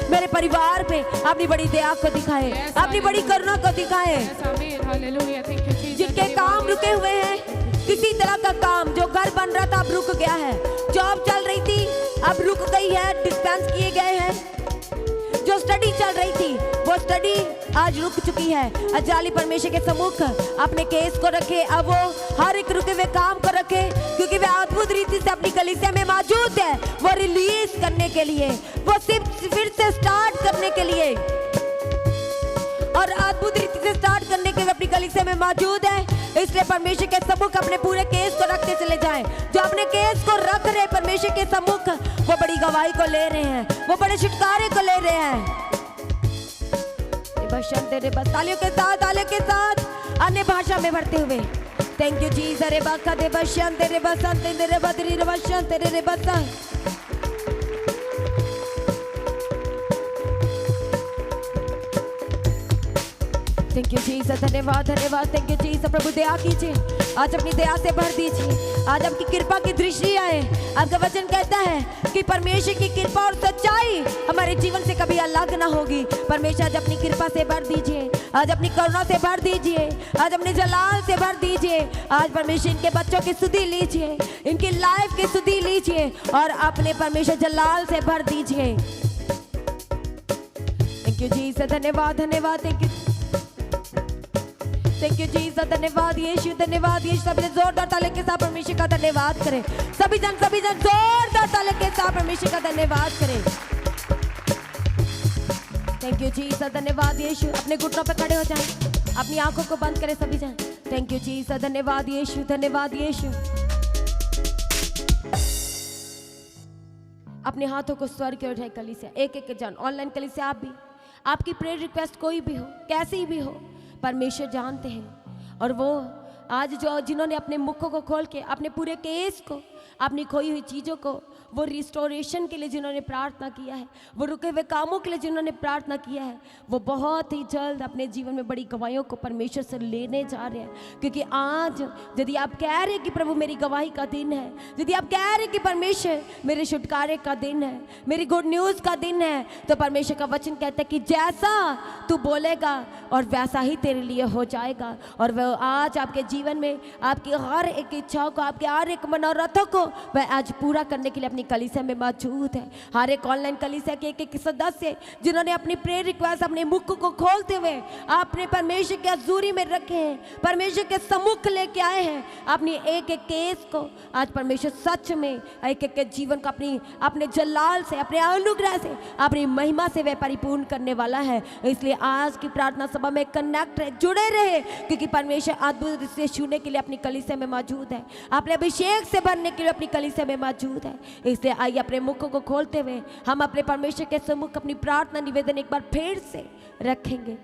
मेरे परिवार पे अपनी बड़ी दया को दिखाए, अपनी बड़ी करुणा को दिखाए। Yes, amen. Hallelujah. Thank you, Jesus. जिनके काम रुके हुए हैं, किसी तरह का काम, जो घर बन रहा था अब रुक गया है, जॉब चल रही थी अब रुक गई है, डिस्पेंस किए गए हैं, जो स्टडी चल रही थी वो स्टडी आज रुक चुकी है। अजाली परमेश्वर के सम्मुख अपने केस को रखे, अब वो हर एक रुके हुए काम को रखे, क्योंकि वे अद्भुत रीति से अपनी कलीसिया में मौजूद है। वो रिलीज करने के लिए, वो सिर्फ फिर से स्टार्ट करने के लिए और अद्भुत रीति से स्टार्ट करने के लिए अपनी कलीसिया में मौजूद है। इसलिए परमेश्वर के सम्मुख अपने पूरे केस को रखते चले जाएं। जो अपने केस को रख रहे परमेश्वर के सम्मुख, वो बड़ी गवाही को ले रहे हैं, वो बड़े छुटकारे को ले रहे हैं। तालियों के साथ अन्य भाषा में भरते हुए थैंक यू जीसस। रे बाका दे बशन तेरे बसन तेरे बदरी रे बशन तेरे बसन। थैंक यू जीसस, धन्यवाद धन्यवाद। Thank you Jesus. प्रभु दया कीजिए, आज अपनी दया से भर दीजिए, आज आपकी कृपा की दृष्टि आए। आपका वचन कहता है कि परमेश्वर की कृपा और सच्चाई हमारे जीवन से कभी अलग ना होगी। परमेश्वर आज अपनी कृपा से भर दीजिए, आज अपनी करुणा से भर दीजिए, आज अपने जलाल से भर दीजिए। आज परमेश्वर इनके बच्चों की स्तुति लीजिए, इनकी लाइफ की स्तुति लीजिए और अपने परमेश्वर जलाल से भर दीजिए। थैंक यू जीसस, धन्यवाद धन्यवाद। थैंक यू जीसस, धन्यवाद यीशु, धन्यवाद यीशु। सभी जन जोरदार ताली के साथ परमेश्वर का धन्यवाद करें। सभी जन जोरदार ताली के साथ परमेश्वर का धन्यवाद करें। थैंक यू जीसस, धन्यवाद यीशु। अपने घुटनों पर खड़े हो जाएं, अपनी आंखों को बंद करें सभी जन। थैंक यू जीसस, धन्यवाद यीशु, धन्यवाद यीशु। अपने हाथों को स्वर्ग की ओर उठाएं कलीसिया, एक एक जन, ऑनलाइन कलीसिया आप भी, आपकी प्रेयर रिक्वेस्ट कोई भी हो, कैसी भी हो, परमेश्वर जानते हैं। और वो आज जो जिन्होंने अपने मुखों को खोल के अपने पूरे केस को, अपनी खोई हुई चीज़ों को, वो रिस्टोरेशन के लिए जिन्होंने प्रार्थना किया है, वो रुके हुए कामों के लिए जिन्होंने प्रार्थना किया है, वो बहुत ही जल्द अपने जीवन में बड़ी गवाहियों को परमेश्वर से लेने जा रहे हैं। क्योंकि आज यदि आप कह रहे हैं कि प्रभु मेरी गवाही का दिन है, यदि आप कह रहे हैं कि परमेश्वर मेरे छुटकारे का दिन है, मेरी गुड न्यूज़ का दिन है, तो परमेश्वर का वचन कहता है कि जैसा तू बोलेगा और वैसा ही तेरे लिए हो जाएगा। और वह आज आपके जीवन में आपकी हर एक इच्छाओं को, आपके हर एक मनोरथों को वह आज पूरा करने के लिए अपनी कलीसिया में मौजूद है। हर एक ऑनलाइन कलीसिया के एक एक सदस्य जिन्होंने अपनी प्रेयर रिक्वेस्ट अपने मुख को खोलते हुए आपने परमेश्वर के हजूरी में रखे हैं, परमेश्वर के सम्मुख लेके आए हैं अपनी एक एक केस को। आज परमेश्वर सच में एक एक के जीवन को अपने जलाल से, अपने अनुग्रह से, अपनी महिमा से वह परिपूर्ण करने वाला है। इसलिए आज की प्रार्थना सभा में कनेक्ट रहे, जुड़े रहे, क्योंकि परमेश्वर अद्भुत से छूने के लिए अपनी कलीसिया में मौजूद है, अपने अभिषेक से भरने के लिए अपनी कलीसिया में मौजूद है। इसलिए आइए अपने मुखों को खोलते हुए हम अपने परमेश्वर के सम्मुख अपनी प्रार्थना निवेदन एक बार फिर से रखेंगे।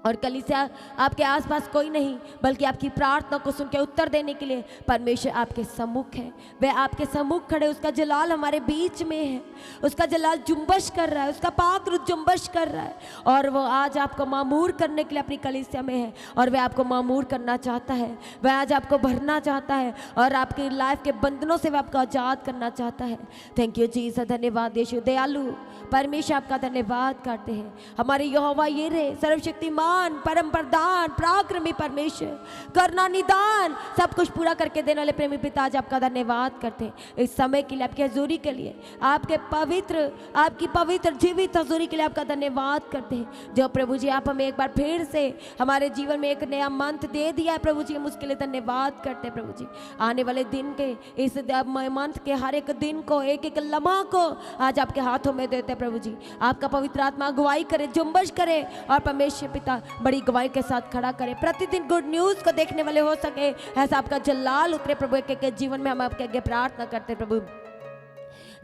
और कलीसिया आपके आसपास कोई नहीं, बल्कि आपकी प्रार्थना को सुन के उत्तर देने के लिए परमेश्वर आपके सम्मुख है। वह आपके सम्मुख खड़े, उसका जलाल हमारे बीच में है, उसका जलाल जुम्बश कर रहा है, उसका पाक रूह जुम्बश कर रहा है। और वो आज आपको मामूर करने के लिए अपनी कलीसिया में है, और वह आपको मामूर करना चाहता है, वह आज आपको भरना चाहता है, और आपकी लाइफ के बंधनों से वह आपको आज़ाद करना चाहता है। थैंक यू जीसस, धन्यवाद यीशु। दयालु परमेश्वर आपका धन्यवाद करते हैं। हमारे यहोवा यिरे, सर्वशक्तिमान, परम प्रधान, पराक्रमी परमेश्वर, करुणा निदान, सब कुछ पूरा करके देने वाले प्रेमी पिता, आज आपका धन्यवाद करते हैं इस समय के लिए, आपकी हजूरी के लिए, आपकी पवित्र जीवित हजूरी के लिए आपका धन्यवाद करते हैं। जो प्रभु जी आप हमें एक बार फिर से हमारे जीवन में एक नया मंथ दे दिया है प्रभु जी, हम उसके लिए धन्यवाद करते हैं प्रभु जी। आने वाले दिन के इस मंथ के हर एक दिन को, एक एक लम्हा को आज आपके हाथों में देते हैं प्रभु जी। आपका पवित्र आत्मा अगुवाई करे, जुम्बश करे, और परमेश्वर पिता बड़ी गवाही के साथ खड़ा करे। प्रतिदिन गुड न्यूज़ को देखने वाले हो सके, ऐसा आपका जलाल उतरे प्रभु के जीवन में। हम आपके आगे प्रार्थना करते प्रभु।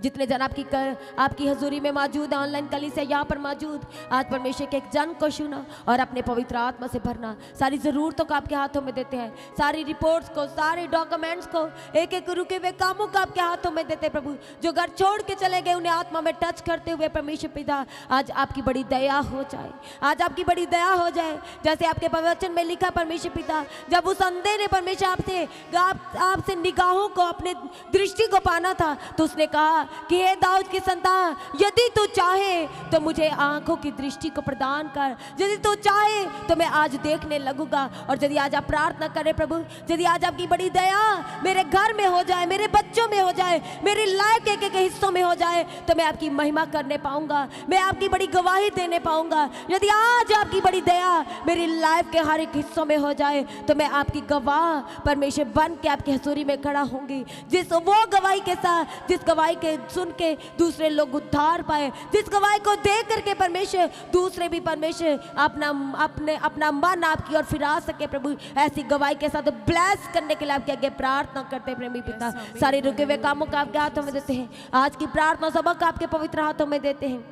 जितने जन आपकी हजूरी में मौजूद है, ऑनलाइन कलीसिया यहाँ पर मौजूद, आज परमेश्वर के एक जन को छूना और अपने पवित्र आत्मा से भरना। सारी ज़रूरतों को आपके हाथों में देते हैं, सारी रिपोर्ट्स को, सारे डॉक्यूमेंट्स को, एक एक रुके हुए कामों को आपके हाथों में देते हैं प्रभु। जो घर छोड़ के चले गए उन्हें आत्मा में टच करते हुए परमेश्वर पिता आज आपकी बड़ी दया हो जाए, आज आपकी बड़ी दया हो जाए। जैसे आपके वचन में लिखा परमेश्वर पिता, जब उस अंधे ने परमेश्वर आपसे निगाहों को, अपने दृष्टि को पाना था, तो उसने कहा कि हे दाऊद की संतान, यदि तू चाहे तो मुझे आंखों की दृष्टि को प्रदान कर, यदि तू चाहे तो मैं आज देखने लगूंगा। और यदि आज आप प्रार्थना करें प्रभु, यदि आज आपकी बड़ी दया मेरे घर में हो जाए, मेरे बच्चों में हो जाए, मेरी लाइफ के एक हिस्सों में हो जाए, तो मैं आपकी महिमा करने पाऊंगा, मैं आपकी बड़ी गवाही देने पाऊंगा। यदि आज आपकी बड़ी दया मेरी लाइफ के हर एक हिस्सों में हो जाए, तो मैं आपकी गवाह परमेश्वर बन के आपकी हजूरी में खड़ा होंगी। जिस वो गवाही के साथ, जिस गवाही के सुन के दूसरे लोग उद्धार पाए, जिस गवाही को देख करके परमेश्वर दूसरे भी परमेश्वर अपना मन आपकी ओर फिरा सके प्रभु, ऐसी गवाही के साथ ब्लेस करने के लिए आपके आगे प्रार्थना करते हैं प्रेमी पिता। सारे रुके हुए कामों को आपके हाथों में देते हैं, आज की प्रार्थना सभा को आपके पवित्र हाथों में देते हैं,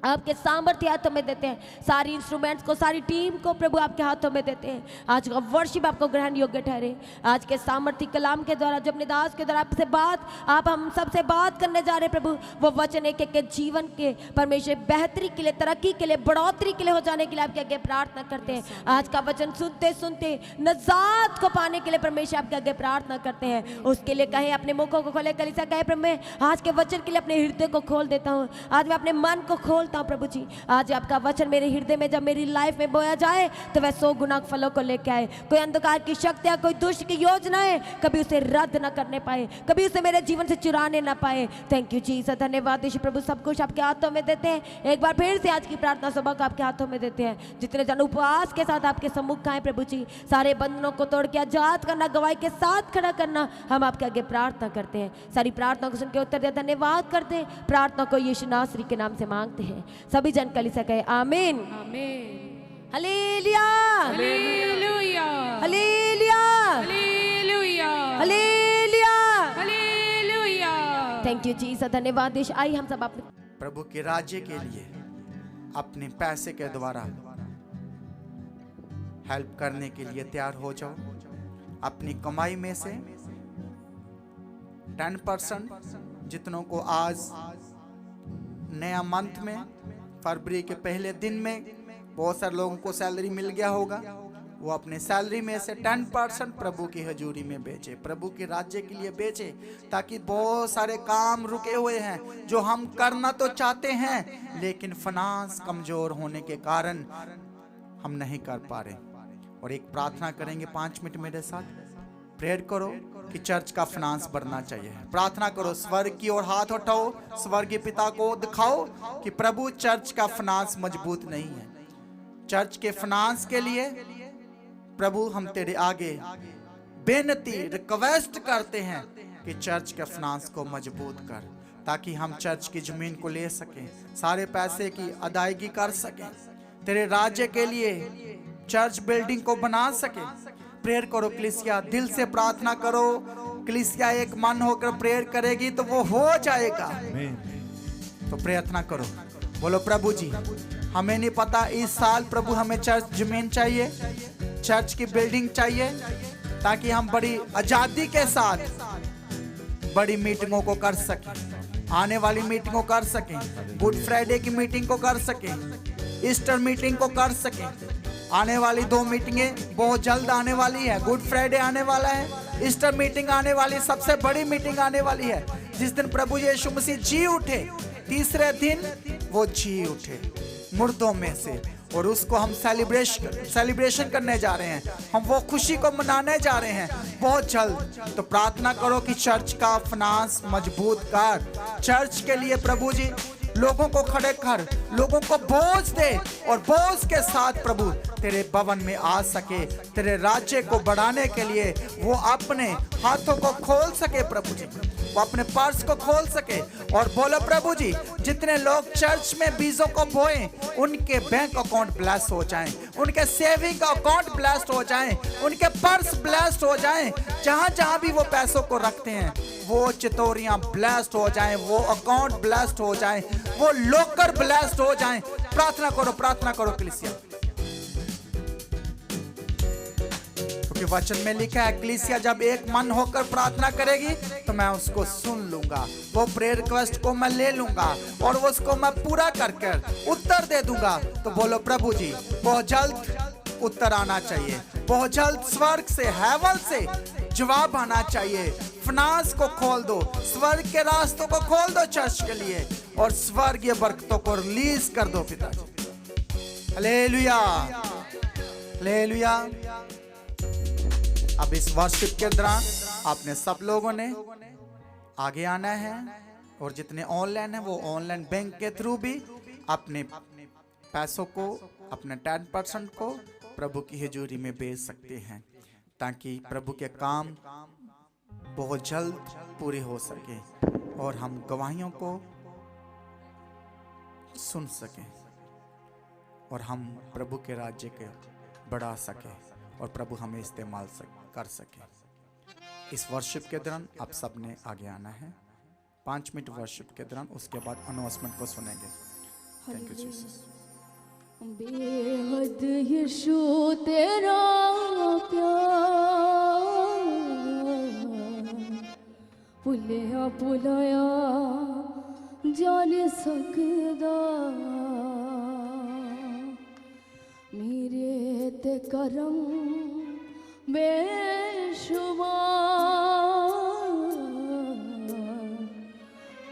आपके सामर्थ्य हाथों में देते हैं, सारी इंस्ट्रूमेंट्स को, सारी टीम को प्रभु आपके हाथों में देते हैं। आज का वर्शिप आपको ग्रहण योग्य ठहरे। आज के सामर्थ्य कलाम के द्वारा, जब निदास के द्वारा आपसे आप हम सबसे बात करने जा रहे प्रभु, वो वचन एक एक जीवन के परमेश्वर बेहतरी के लिए, तरक्की के लिए, बढ़ोतरी के लिए हो जाने के लिए आपके आगे प्रार्थना करते हैं। आज का वचन सुनते सुनते नजात को पाने के लिए परमेश्वर आपके आगे प्रार्थना करते हैं। उसके लिए कहें अपने मुखों को खोले, कलीसिया कहे प्रभु मैं आज के वचन के लिए अपने हृदय को खोल देता हूँ, आज मैं अपने मन को खोल प्रभु जी। आज आपका वचन मेरे हृदय में जब मेरी लाइफ में बोया जाए तो वह 100 गुना फलों को लेके आए। कोई अंधकार की शक्तियां, कोई दुष्ट की योजनाएं कभी उसे रद्द न करने पाए, कभी उसे मेरे जीवन से चुराने ना पाए। थैंक यू जीसस, धन्यवाद यीशु प्रभु। सब कुछ आपके हाथों में देते हैं। एक बार फिर से आज की प्रार्थना सभा को आपके हाथों में देते हैं। जितने जन उपवास के साथ आपके सम्मुख आए प्रभु जी, सारे बंधनों को तोड़ के आजाद करना, गवाही के साथ खड़ा करना, हम आपके आगे प्रार्थना करते हैं। सारी प्रार्थना को सुन के उत्तर दिया, धन्यवाद करते हैं। प्रार्थना को यीशु नासरी के नाम से मांगते हैं। सभी जन कलीसिया कहे आमीन, आमीन, hallelujah, hallelujah, hallelujah, hallelujah, hallelujah, hallelujah. Thank you Jesus, धन्यवाद यीशु। आइए हम सब अपने प्रभु के राज्य के लिए अपने पैसे के द्वारा हेल्प करने के लिए तैयार हो जाओ। अपनी कमाई में से 10% जितनों को आज नया मंथ में, फरवरी के पहले दिन में बहुत सारे लोगों को सैलरी मिल गया होगा, वो अपने सैलरी में से 10% प्रभु की हजूरी में बेचे, प्रभु के राज्य के लिए बेचे, ताकि बहुत सारे काम रुके हुए हैं जो हम करना तो चाहते हैं, लेकिन फाइनेंस कमजोर होने के कारण हम नहीं कर पा रहे। और एक प्रार्थना करेंगे, 5 मिनट मेरे साथ प्रेयर करो कि चर्च का फाइनेंस बढ़ना चाहिए। प्रार्थना करो, स्वर्ग की ओर हाथ उठाओ, स्वर्गीय पिता को दिखाओ कि प्रभु चर्च का फाइनेंस मजबूत नहीं है। चर्च के फाइनेंस के लिए प्रभु हम तेरे आगे बेनती, रिक्वेस्ट करते हैं कि चर्च के फाइनेंस को मजबूत कर, ताकि हम चर्च की जमीन को ले सकें, सारे पैसे की अदायगी कर सकें, तेरे राज्य के लिए चर्च बिल्डिंग को बना सके। प्रेयर करो कलीसिया, दिल से प्रार्थना करो। कलीसिया एक मन होकर प्रेयर करेगी तो वो हो जाएगा। तो प्रार्थना करो, बोलो प्रभु जी हमें नहीं पता इस साल प्रभु हमें चर्च जमीन चाहिए, चर्च की बिल्डिंग चाहिए, ताकि हम बड़ी आजादी के साथ बड़ी मीटिंगों को कर सकें, आने वाली मीटिंगों कर सकें, गुड फ्राइडे की मीटिंग को कर सकें, ईस्टर मीटिंग को कर सकें। आने वाली 2 मीटिंगें बहुत जल्द आने वाली है। गुड फ्राइडे आने वाला है, ईस्टर मीटिंग आने वाली, सबसे बड़ी मीटिंग आने वाली है, जिस दिन प्रभु यीशु मसीह जी उठे, तीसरे दिन वो जी उठे मुर्दों में से, और उसको हम सेलिब्रेशन करने जा रहे हैं, हम वो खुशी को मनाने जा रहे हैं बहुत जल्द। तो प्रार्थना करो कि चर्च का फाइनेंस मजबूत कर, चर्च के लिए प्रभु जी लोगों को खड़े कर, लोगों को बोझ दे, और बोझ के साथ प्रभु तेरे भवन में आ सके, तेरे राज्य को बढ़ाने के लिए वो अपने हाथों को खोल सके प्रभु जी। वो अपने पर्स को खोल सके और बोलो प्रभु जी जितने लोग चर्च में बीजों को बोए उनके बैंक अकाउंट ब्लेस्ड हो जाएं, उनके सेविंग अकाउंट ब्लेस्ड हो जाएं, उनके पर्स ब्लेस्ड हो जाएं, जहां जहां भी वो पैसों को रखते हैं वो चितोरियां ब्लेस्ड हो जाएं, वो अकाउंट ब्लेस्ड हो जाएं, वो लॉकर ब्लेस्ड हो जाएं। प्रार्थना करो कलीसिया, क्योंकि वचन में लिखा है कलीसिया जब एक मन होकर प्रार्थना करेगी तो मैं उसको सुन लूंगा, वो प्रेयर रिक्वेस्ट को मैं ले लूंगा और उसको मैं पूरा कर उत्तर दे दूंगा। तो बोलो प्रभु जी बहुत जल्द उत्तर आना चाहिए, बहुत जल्द स्वर्ग से हेवन से जवाब आना चाहिए। फाइनेंस को खोल दो, स्वर्ग के रास्तों को खोल दो चर्च के लिए और स्वर्गीय बरकतों को रिलीज कर दो पिताजी। Hallelujah hallelujah. अब इस वर्शिप के दौरान आपने सब लोगों ने आगे आना है और जितने ऑनलाइन है वो ऑनलाइन बैंक के थ्रू भी अपने पैसों को, अपने 10% को प्रभु की हजूरी में भेज सकते हैं ताकि प्रभु के काम बहुत जल्द पूरे हो सके और हम गवाहियों को सुन सकें और हम प्रभु के राज्य के बढ़ा सके और प्रभु हमें इस्तेमाल कर सके। इस वर्शिप के दौरान आप सब ने आगे आना है 5 मिनट वर्शिप के दौरान, उसके बाद अनाउंसमेंट को सुनेंगे। Thank you Jesus. बेहद यीशु तेरा प्यार भुलिया भुलाया जाने सकदा, मेरे ते करम बेशुमार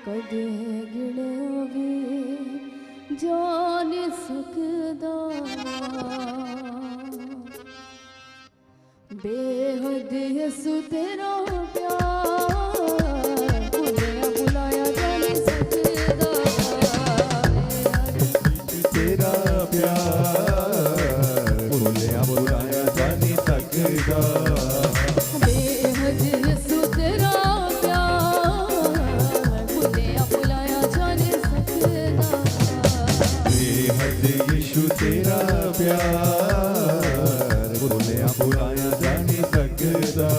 कदे गिने भी जान सकदा। बेहद यीशु तेरा प्यार भुलिया भुलाया जान सकदा, तेरा प्यार भुलिया भुलाया जानी सकदा। बेहद यीशु तेरा प्यार भुलिया भुलाया जान सकदा, बेहद यीशु तेरा प्यार भुलिया भुलाया जानी सकदा।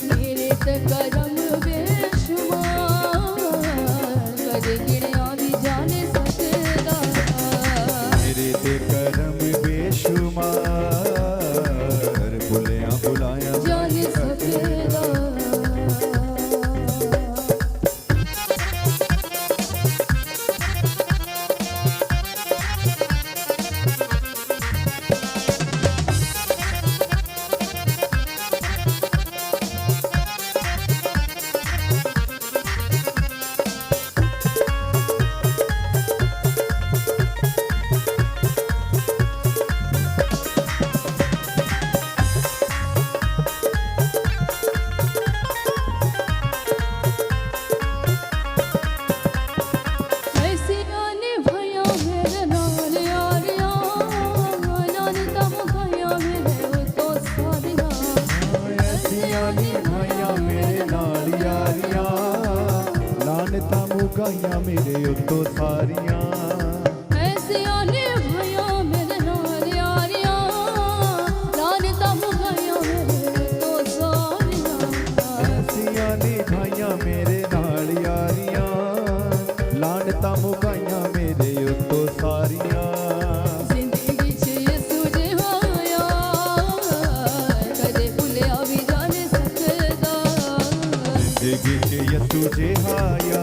मेरे ते करम बेशुमार कदे गिणिया भी जान सकदा, मेरे ते करम बेशुमार भुलिया भुलाया जान सकदा। मुकाइया मेरे उत्तों सारियां, ऐसियां ने भया मेरे नाल यारियां, लानतां मुकाइया मेरे तो सारियां, ऐसियां ने भाइयां मेरे नाल यारियां, लानतां मुकाइया मेरे उत्तों सारियां। जिंदगी च यीशु जिहा यार कदे भुलिया भी जान सकदा, जिंदगी च यीशु जिहा यार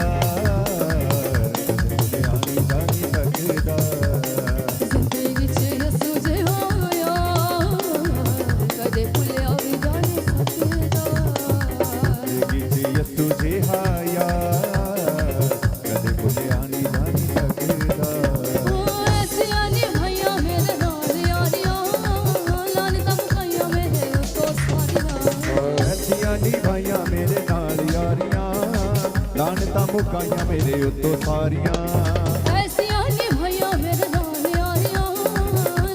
मुकाइया मेरे उत्तों सारियां, ऐसियां ने भया मेरे नाल यारियां,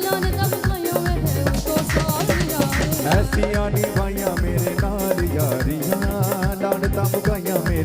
लानतां मुकाइया मेरे उत्तों सारियां, ऐसियां ने भाइयां मेरे नाल यारियां, लानतां मुकाइया मेरे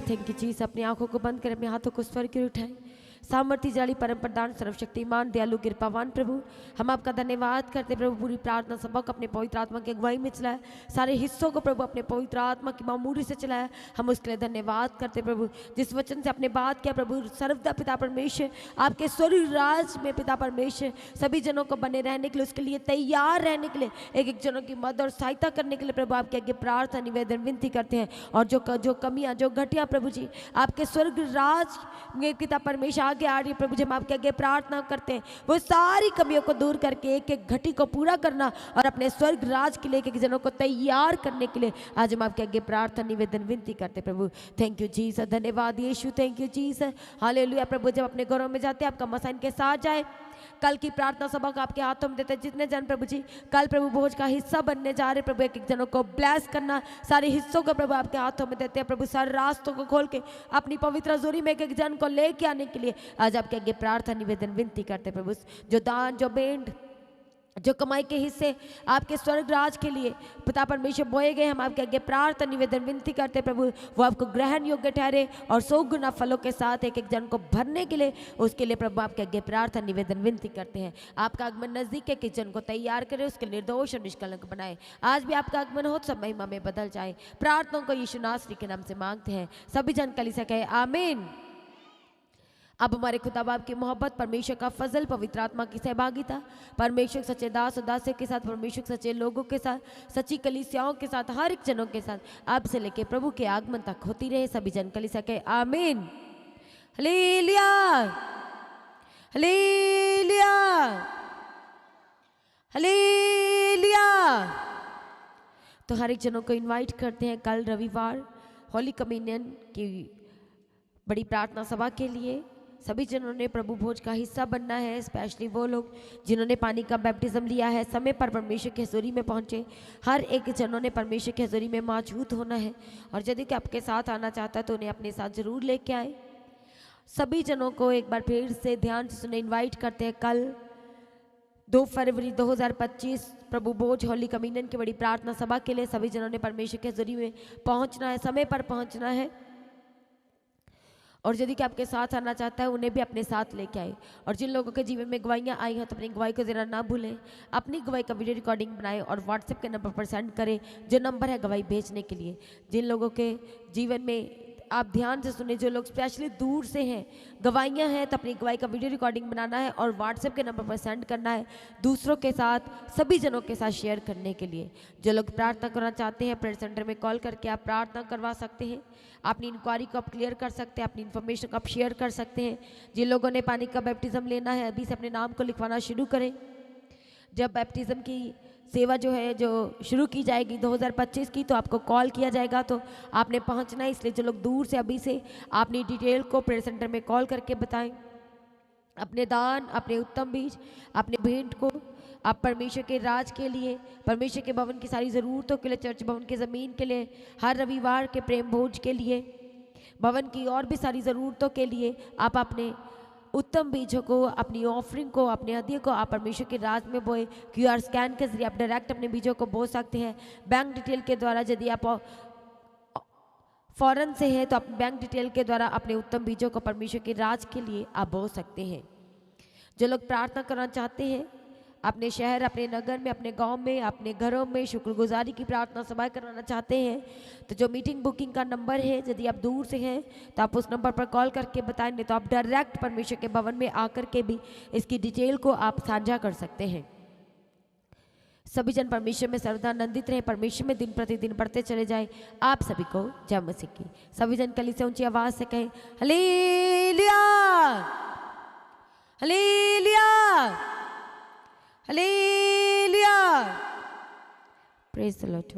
थैंक यू जीसस। अपनी आंखों को बंद कर अपने हाथों को स्वर की ओर उठाएं। सामर्थ्य जाली परम प्रदान सर्वशक्तिमान दयालु कृपावान प्रभु, हम आपका धन्यवाद करते प्रभु। पूरी प्रार्थना सभा को अपने पवित्र आत्मा की अगुवाई में चलाया, सारे हिस्सों को प्रभु अपने पवित्र आत्मा की मामूरी से चलाया, हम उसके लिए धन्यवाद करते प्रभु। जिस वचन से आपने बात किया प्रभु, सर्वदा पिता परमेश्वर आपके स्वर्गीय राज में पिता परमेश्वर सभी जनों को बने रहने के लिए, उसके लिए तैयार रहने के लिए, एक एक जनों की मदद और सहायता करने के लिए प्रभु आपके आगे प्रार्थना निवेदन विनती करते हैं। और जो कमियां जो घटिया प्रभु जी आपके स्वर्ग राज में पिता परमेश्वर आगे आ रही है प्रभु जी, हम आपके आगे प्रार्थना करते हैं वो सारी कमियों को दूर करके एक एक घटी को पूरा करना और अपने स्वर्ग राज के लिए एक एक जनों को तैयार करने के लिए आज हम आपके आगे प्रार्थना निवेदन विनती करते हैं प्रभु। थैंक यू जीसस, धन्यवाद यीशु, थैंक यू जीसस, हालेलुया प्रभु। जब अपने घरों में जाते हैं आपका मसा इनके साथ जाए। कल की प्रार्थना सभा को आपके हाथों में देते हैं। जितने जन प्रभु जी कल प्रभु भोज का हिस्सा बनने जा रहे प्रभु, एक एक जनों को ब्लेस करना, सारे हिस्सों को प्रभु आपके हाथों में देते हैं प्रभु। सारे रास्तों को खोल के अपनी पवित्र हजूरी में एक एक जन को लेके आने के लिए आज आपके आगे प्रार्थना निवेदन विनती करते हैं प्रभु। जो दान, जो बेंड, जो कमाई के हिस्से आपके स्वर्ग राज के लिए पिता परमेश्वर बोए गए, हम आपके आगे प्रार्थना निवेदन विनती करते प्रभु, वो आपको ग्रहण योग्य ठहरे और 100 गुना फलों के साथ एक एक जन को भरने के लिए, उसके लिए प्रभु आपके आगे प्रार्थना निवेदन विनती करते हैं। आपका आगमन नजदीक है कि जन को तैयार करे, उसके निर्दोष और निष्कलंक बनाए। आज भी आपका आगमन हो, सब महिमा में बदल जाए। प्रार्थनाओं को यीशु नासरी के नाम से मांगते हैं, सभी जन कलीसिया कहे आमीन। अब हमारे खुदा बाप की मोहब्बत, परमेश्वर का फजल, पवित्र आत्मा की सहभागिता, परमेश्वर सच्चे दास और दासियों के साथ, परमेश्वर सच्चे लोगों के साथ, सच्ची कलीसियाओं के साथ, हर एक जनों के साथ अब से लेके प्रभु के आगमन तक होती रहे। सभी जन कलीसिया कहे आमीन। Hallelujah, hallelujah, hallelujah. तो हर एक जनों को इनवाइट करते हैं कल रविवार होली कम्युनियन की बड़ी प्रार्थना सभा के लिए। सभी जनों ने प्रभु भोज का हिस्सा बनना है, स्पेशली वो लोग जिन्होंने पानी का बैप्टिज्म लिया है, समय पर परमेश्वर की हजूरी में पहुंचे। हर एक जनों ने परमेश्वर की हजूरी में मौजूद होना है और यदि कि आपके साथ आना चाहता है तो उन्हें अपने साथ जरूर लेके आए। सभी जनों को एक बार फिर से ध्यान से सुने, इन्वाइट करते हैं कल 2 फरवरी 2025 प्रभु भोज होली कम्युनियन की बड़ी प्रार्थना सभा के लिए सभी जनों ने परमेश्वर की हजूरी में पहुंचना है, समय पर पहुंचना है। और यदि कि आपके साथ आना चाहता है उन्हें भी अपने साथ लेके आए। और जिन लोगों के जीवन में गवाहियाँ आई हैं तो अपनी गवाही को ज़रा ना भूलें, अपनी गवाही का वीडियो रिकॉर्डिंग बनाएं और व्हाट्सएप के नंबर पर सेंड करें, जो नंबर है गवाही भेजने के लिए। जिन लोगों के जीवन में आप ध्यान से सुने, जो लोग स्पेशली दूर से हैं, गवाहियाँ हैं, तो अपनी गवाही का वीडियो रिकॉर्डिंग बनाना है और व्हाट्सएप के नंबर पर सेंड करना है, दूसरों के साथ, सभी जनों के साथ शेयर करने के लिए। जो लोग प्रार्थना करना चाहते हैं प्रेयर सेंटर में कॉल करके आप प्रार्थना करवा सकते हैं, अपनी इंक्वायरी को आप क्लियर कर सकते हैं, अपनी इन्फॉर्मेशन को आप शेयर कर सकते हैं। जिन लोगों ने पानी का बैप्टिज्म लेना है अभी से अपने नाम को लिखवाना शुरू करें। जब बैप्टिज्म की सेवा जो है जो शुरू की जाएगी 2025 की, तो आपको कॉल किया जाएगा, तो आपने पहुंचना है। इसलिए जो लोग दूर से अभी से अपनी डिटेल को प्रेयर सेंटर में कॉल करके बताएं। अपने दान, अपने उत्तम बीज, अपने भेंट को आप परमेश्वर के राज के लिए, परमेश्वर के भवन की सारी ज़रूरतों के लिए, चर्च भवन की ज़मीन के लिए, हर रविवार के प्रेम भोज के लिए, भवन की और भी सारी ज़रूरतों के लिए आप अपने उत्तम बीजों को, अपनी ऑफरिंग को, अपने हदिये को आप परमेश्वर के राज में बोए। QR स्कैन के जरिए आप डायरेक्ट अपने बीजों को बो सकते हैं। बैंक डिटेल के द्वारा, यदि आप फॉरेन से हैं तो आप बैंक डिटेल के द्वारा अपने उत्तम बीजों को परमेश्वर के राज के लिए आप बो सकते हैं। जो लोग प्रार्थना करना चाहते हैं अपने शहर, अपने नगर में, अपने गांव में, अपने घरों में शुक्रगुजारी की प्रार्थना सभा करवाना चाहते हैं, तो जो मीटिंग बुकिंग का नंबर है, यदि आप दूर से हैं तो आप उस नंबर पर कॉल करके बताएं, नहीं तो आप डायरेक्ट परमेश्वर के भवन में आकर के भी इसकी डिटेल को आप साझा कर सकते हैं। सभी जन परमेश्वर में सर्वदा आनंदित रहे, परमेश्वर में दिन प्रतिदिन बढ़ते चले जाए। आप सभी को जय मसीह की। सभी जन कली से ऊंची आवाज से कहें hallelujah, hallelujah, hallelujah. Praise the Lord.